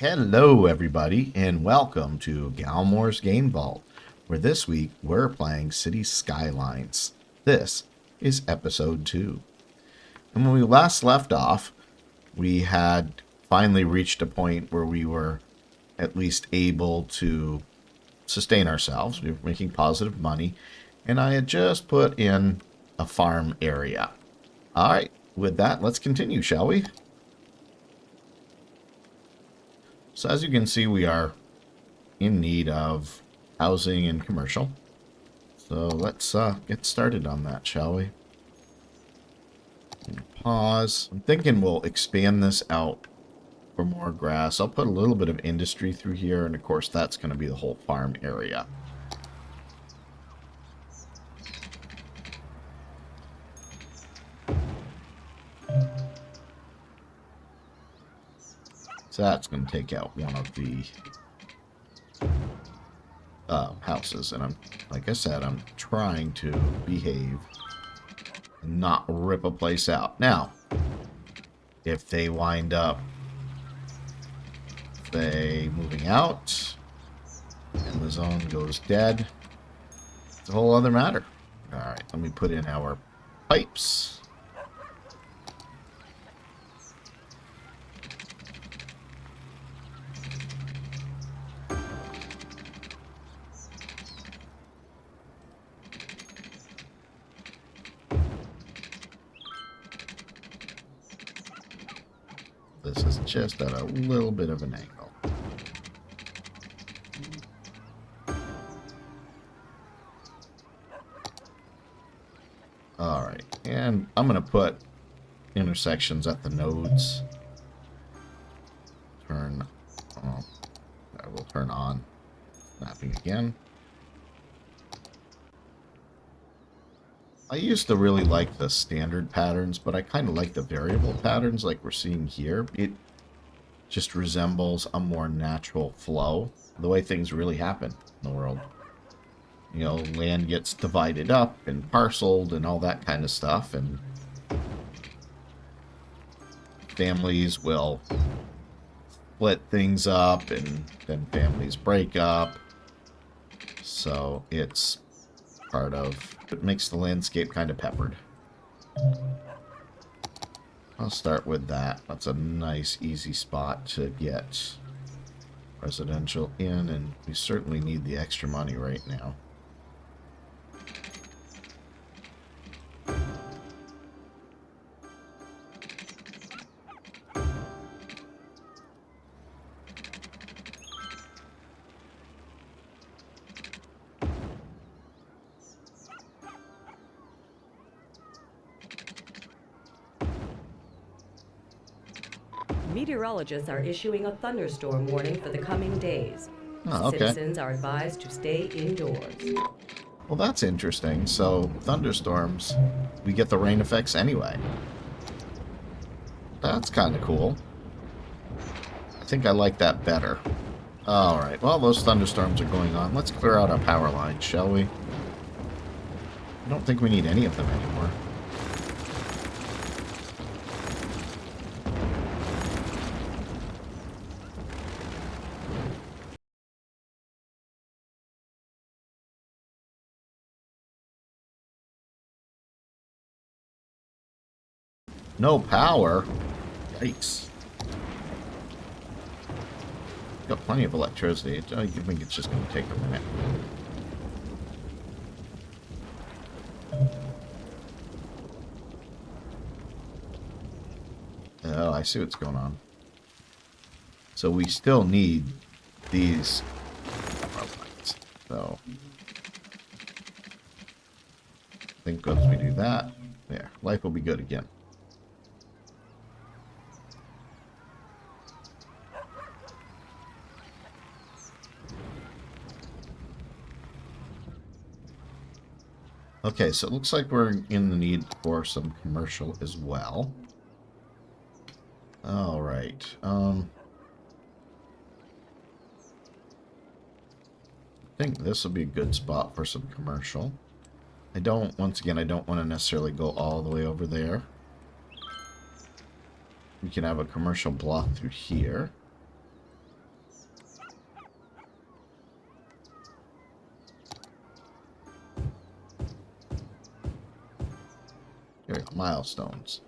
Hello, everybody, and welcome to Galmor's Game Vault, where this week we're playing City Skylines. This is episode 2. And when we last left off, we had finally reached a point where we were at least able to sustain ourselves. We were making positive money, and I had just put in a farm area. All right, with that, let's continue, shall we? So as you can see, we are in need of housing and commercial. So let's get started on that, shall we? Pause. I'm thinking we'll expand this out for more grass. I'll put a little bit of industry through here, and of course that's going to be the whole farm area. So that's going to take out one of the houses. And like I said, I'm trying to behave and not rip a place out. Now, if they wind up, moving out and the zone goes dead, it's a whole other matter. All right, let me put in our pipes. This is just at a little bit of an angle. Alright, and I'm going to put intersections at the nodes. I will turn on mapping again. I used to really like the standard patterns, but I kind of like the variable patterns like we're seeing here. It just resembles a more natural flow, the way things really happen in the world. You know, land gets divided up and parceled and all that kind of stuff, and families will split things up, and then families break up. So it's part of it makes the landscape kind of peppered. I'll start with that. That's a nice easy spot to get residential in, and we certainly need the extra money right now. Meteorologists are issuing a thunderstorm warning for the coming days. Oh, okay. Citizens are advised to stay indoors. Well, that's interesting. So, thunderstorms, we get the rain effects anyway. That's kind of cool. I think I like that better. Alright, well, those thunderstorms are going on. Let's clear out our power lines, shall we? I don't think we need any of them anymore. No power? Yikes. Got plenty of electricity. I think it's just going to take a minute. Oh, I see what's going on. So we still need these power lines. So I think once we do that, there, life will be good again. Okay, so it looks like we're in the need for some commercial as well. All right. I think this will be a good spot for some commercial. Once again, I don't want to necessarily go all the way over there. We can have a commercial block through here. got milestones.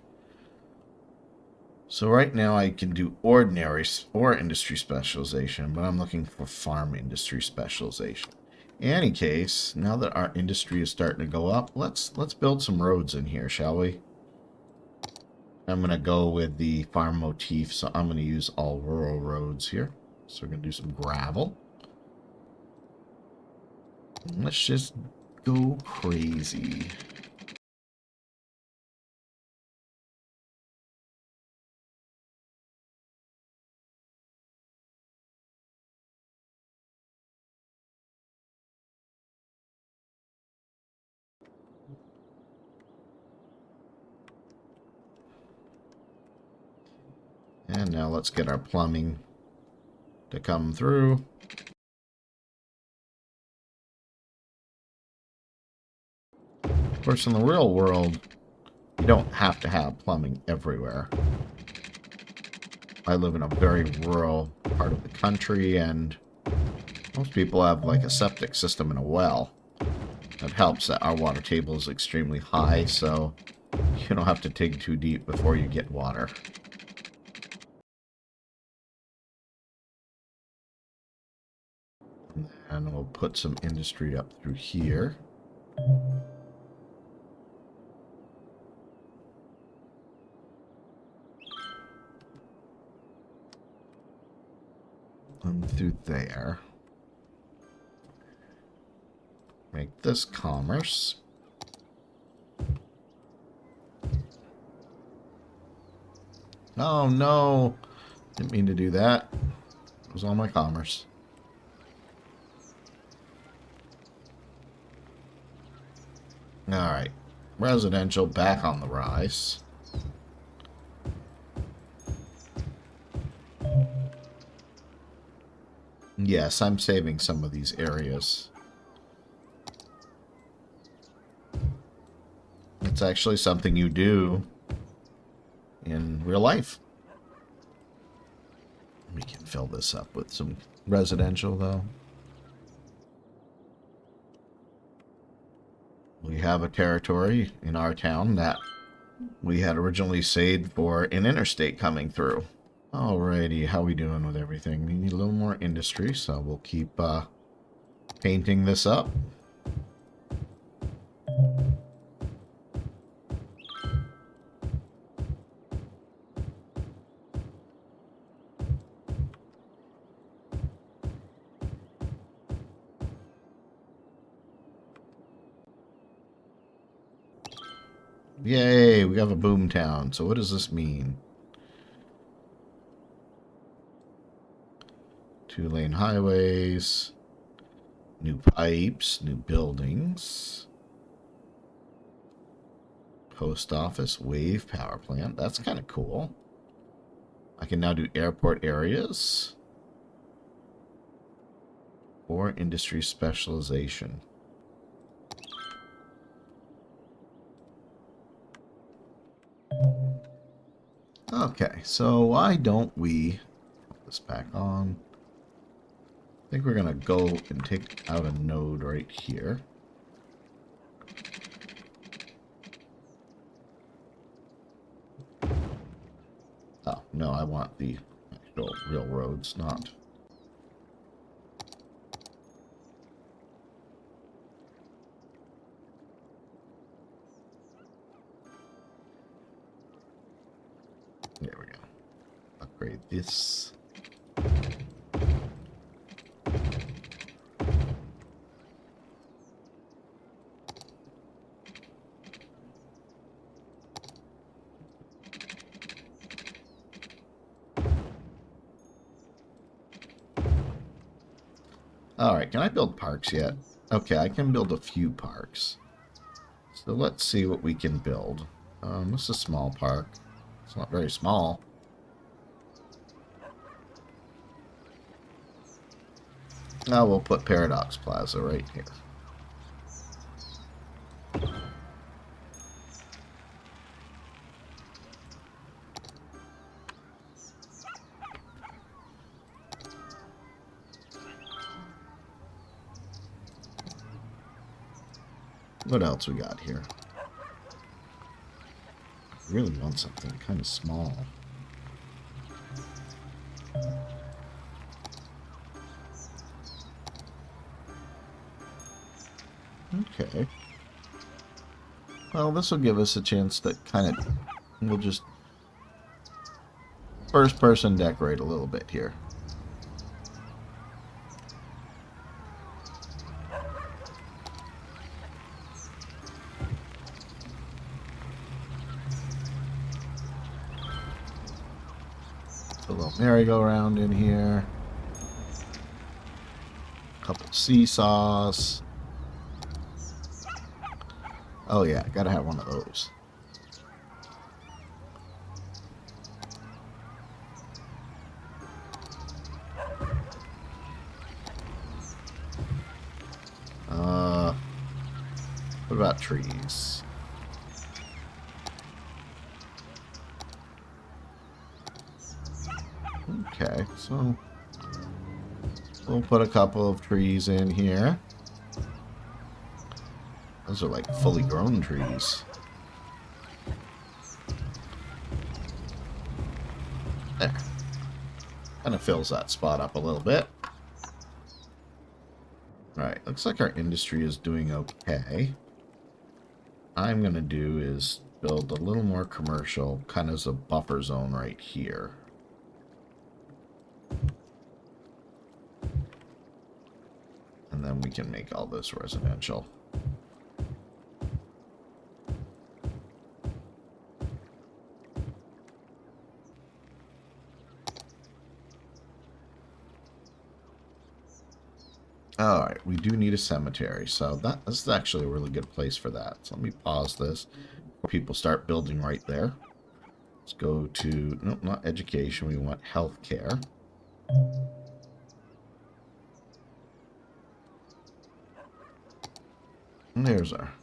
So right now I can do ordinary or industry specialization, but I'm looking for farm industry specialization. In any case, now that our industry is starting to go up, let's build some roads in here, shall we? I'm going to go with the farm motif, so I'm going to use all rural roads here. So we're going to do some gravel. Let's just go crazy. And now let's get our plumbing to come through. Of course, in the real world, you don't have to have plumbing everywhere. I live in a very rural part of the country, and most people have like a septic system and a well. It helps that our water table is extremely high, so you don't have to dig too deep before you get water. And we'll put some industry up through here. And through there. Make this commerce. Oh no! Didn't mean to do that. It was all my commerce. Alright. Residential back on the rise. Yes, I'm saving some of these areas. It's actually something you do in real life. We can fill this up with some residential, though. We have a territory in our town that we had originally saved for an interstate coming through. Alrighty, how we doing with everything? We need a little more industry, so we'll keep painting this up. Yay, we have a boom town. So what does this mean? 2-lane highways, new pipes, new buildings, post office, wave power plant. That's kind of cool. I can now do airport areas or industry specialization. Okay, so why don't we put this back on? I think we're going to go and take out a node right here. Oh, no, I want the actual real roads, not... There we go. Upgrade this. Alright, can I build parks yet? Okay, I can build a few parks. So let's see what we can build. This is a small park. It's not very small. Now we'll put Paradox Plaza right here. What else we got here? Really want something kind of small. Okay. Well, this will give us a chance to kind of... We'll just first person decorate a little bit here. A little merry-go-round in here. A couple seesaws. Oh yeah, gotta have one of those. What about trees? Okay, so we'll put a couple of trees in here. Those are like fully grown trees. There. Kind of fills that spot up a little bit. Alright, looks like our industry is doing okay. What I'm going to do is build a little more commercial, kind of as a buffer zone right here. And then we can make all this residential. Alright, we do need a cemetery, so this is actually a really good place for that. So let me pause this before people start building right there. Let's go to, nope, not education, we want healthcare. And there's our...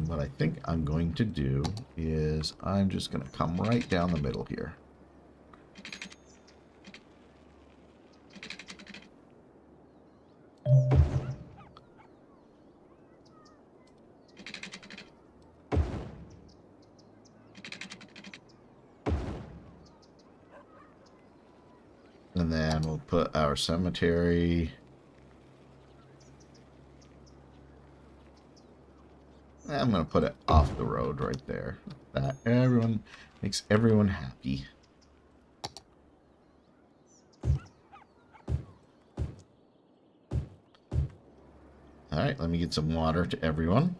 what I think I'm going to do is I'm just going to come right down the middle here. And then we'll put our cemetery. I'm going to put it off the road right there. That everyone makes everyone happy. Alright, let me get some water to everyone.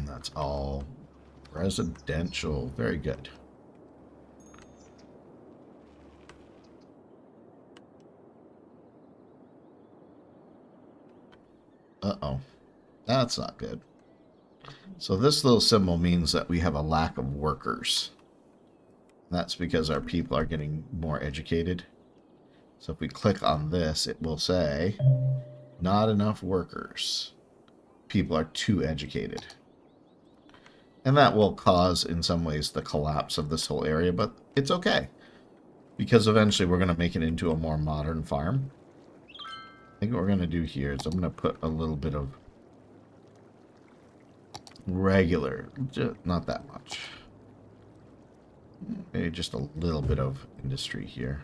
That's all residential. Very good. Uh-oh. That's not good. So this little symbol means that we have a lack of workers. That's because our people are getting more educated. So if we click on this, it will say, not enough workers. People are too educated. And that will cause, in some ways, the collapse of this whole area, but it's okay. Because eventually we're going to make it into a more modern farm. I think what we're going to do here is I'm going to put a little bit of regular, not that much. Maybe just a little bit of industry here.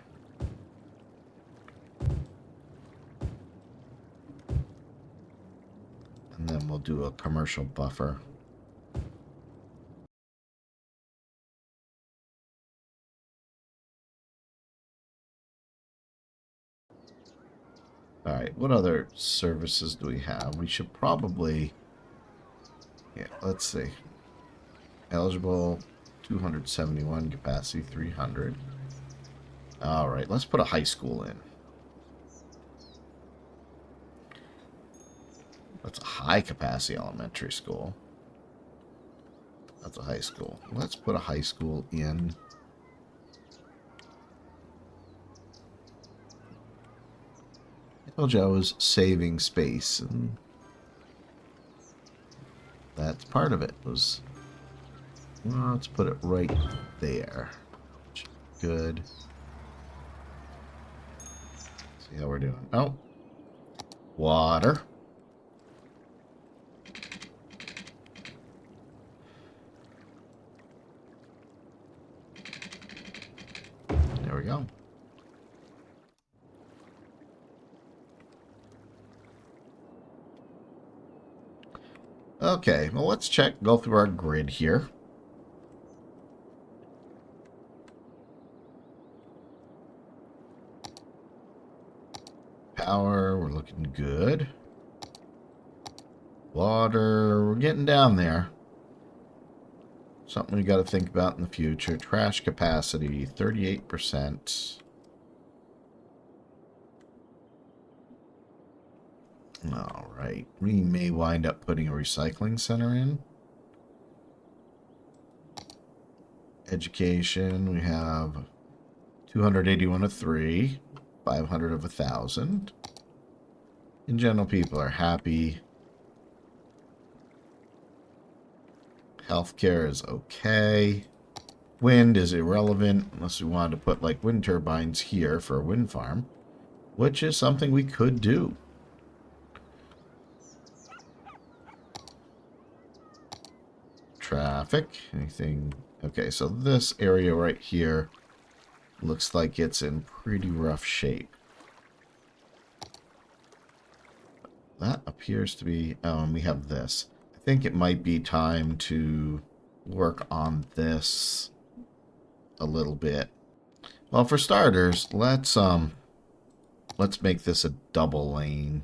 And then we'll do a commercial buffer. Alright, what other services do we have? We should probably... Yeah, let's see. Eligible, 271, capacity 300. All right, let's put a high school in. That's a high capacity elementary school. That's a high school. Let's put a high school in. I told you I was saving space, and that's part of it. Was, well, let's put it right there. Good. See how we're doing. Oh, water. There we go. Okay, well, let's go through our grid here. Power, we're looking good. Water, we're getting down there. Something we got to think about in the future. Trash capacity, 38%. All right. We may wind up putting a recycling center in. Education, we have 281 of 3, 500 of 1,000. In general, people are happy. Healthcare is okay. Wind is irrelevant unless we wanted to put like wind turbines here for a wind farm, which is something we could do. Traffic, anything? Okay, so this area right here looks like it's in pretty rough shape. That appears to be, oh, and we have this. I think it might be time to work on this a little bit. Well, for starters, let's make this a double lane.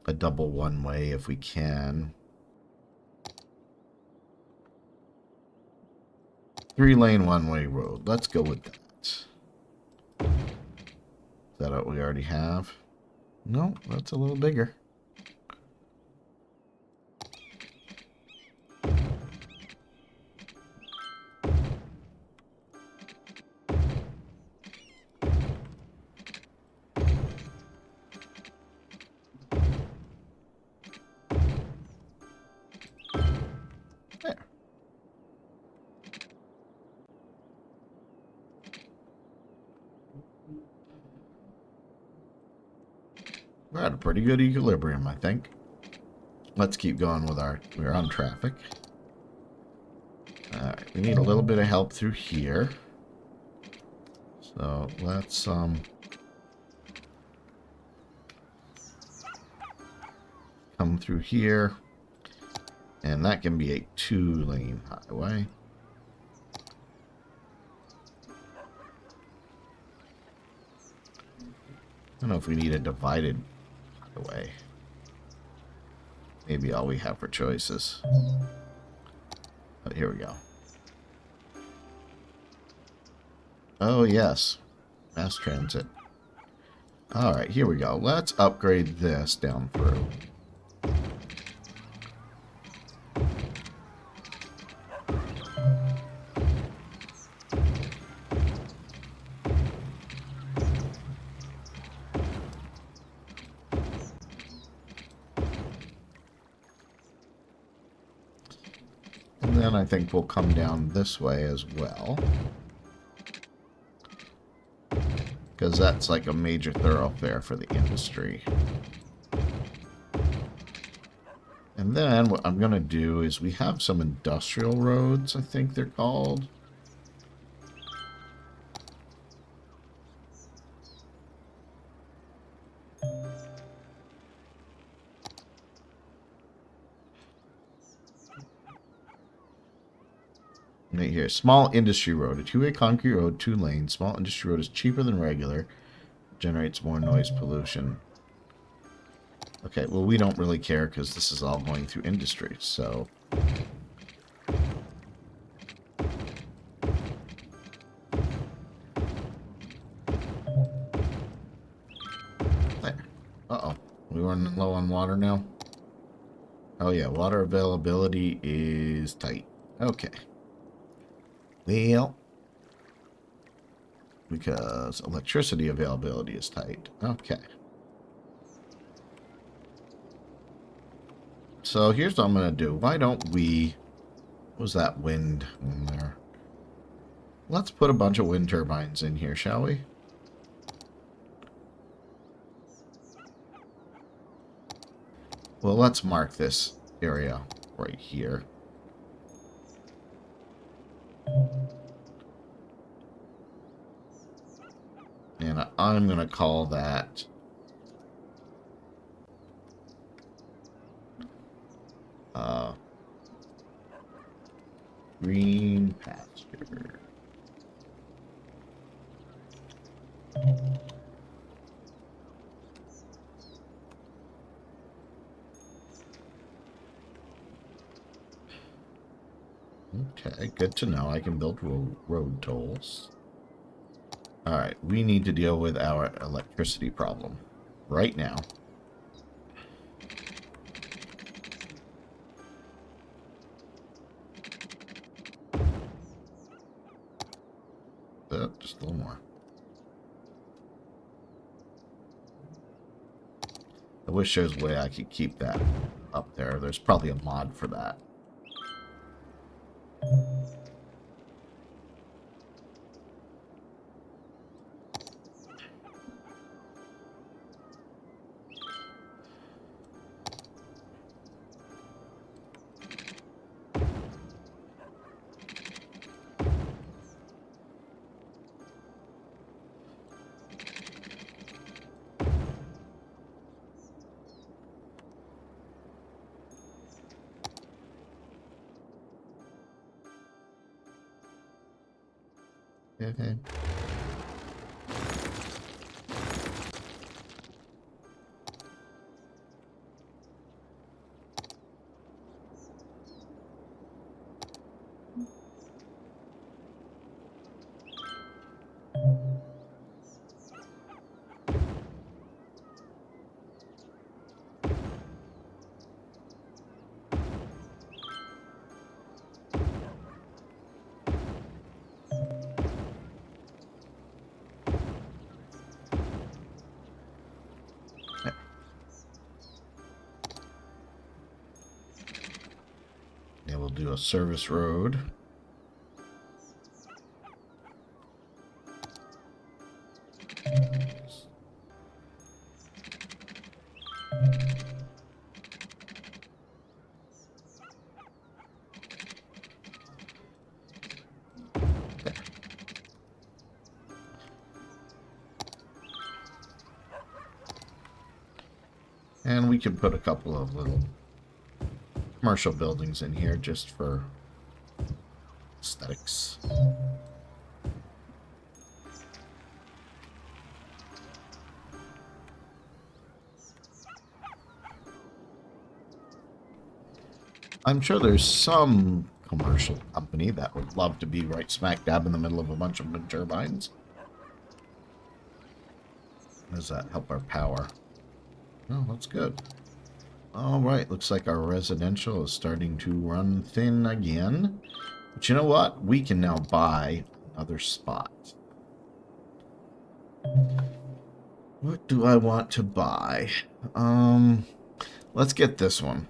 A double one-way if we can. 3-lane one-way road. Let's go with that. Is that what we already have? No, that's a little bigger. There. We're at a pretty good equilibrium, I think. Let's keep going with we're on traffic. Alright, we need a little bit of help through here. So let's come through here. And that can be a 2-lane highway. I don't know if we need a divided highway. Maybe all we have for choices. But here we go. Oh, yes. Mass transit. Alright, here we go. Let's upgrade this down through. And then I think we'll come down this way as well. Because that's like a major thoroughfare for the industry. And then what I'm going to do is we have some industrial roads, I think they're called. Right here, small industry road, a 2-way concrete road, 2 lanes. Small industry road is cheaper than regular, generates more noise pollution. Okay, well, we don't really care because this is all going through industry, so. water now? Oh yeah, water availability is tight. Okay. Well, because electricity availability is tight. Okay. So here's what I'm going to do. Why don't we... What was that wind in there? Let's put a bunch of wind turbines in here, shall we? Well, let's mark this area right here. And I'm going to call that... Green Pasture. Okay, good to know. I can build road tolls. Alright, we need to deal with our electricity problem right now. Just a little more. I wish there was a way I could keep that up there. There's probably a mod for that. Okay. Yeah, we'll do a service road. And we can put a couple of little commercial buildings in here just for aesthetics. I'm sure there's some commercial company that would love to be right smack dab in the middle of a bunch of wind turbines. Does that help our power? Oh, that's good. All right, looks like our residential is starting to run thin again. But you know what? We can now buy another spot. What do I want to buy? Let's get this one.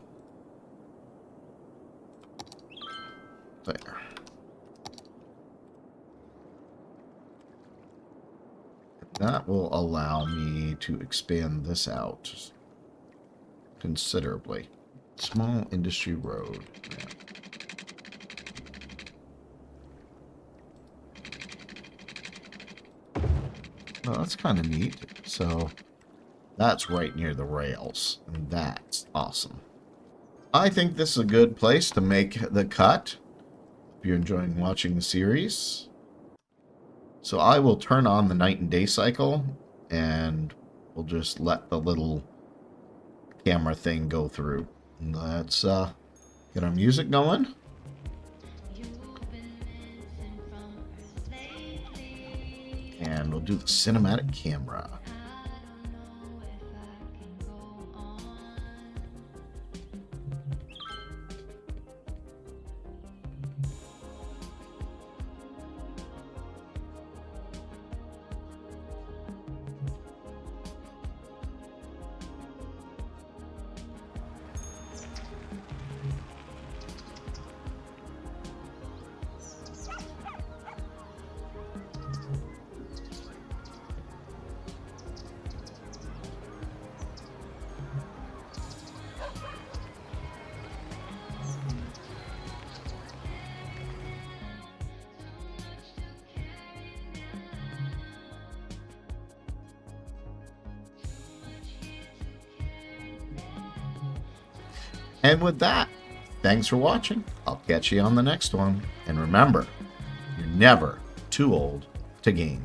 There. That will allow me to expand this out considerably. Small industry road. Yeah. Well, that's kind of neat. So that's right near the rails, and that's awesome. I think this is a good place to make the cut. If you're enjoying watching the series. So I will turn on the night and day cycle, and we'll just let the little camera thing go through. Let's get our music going. And we'll do the cinematic camera. And with that, thanks for watching. I'll catch you on the next one. And remember, you're never too old to game.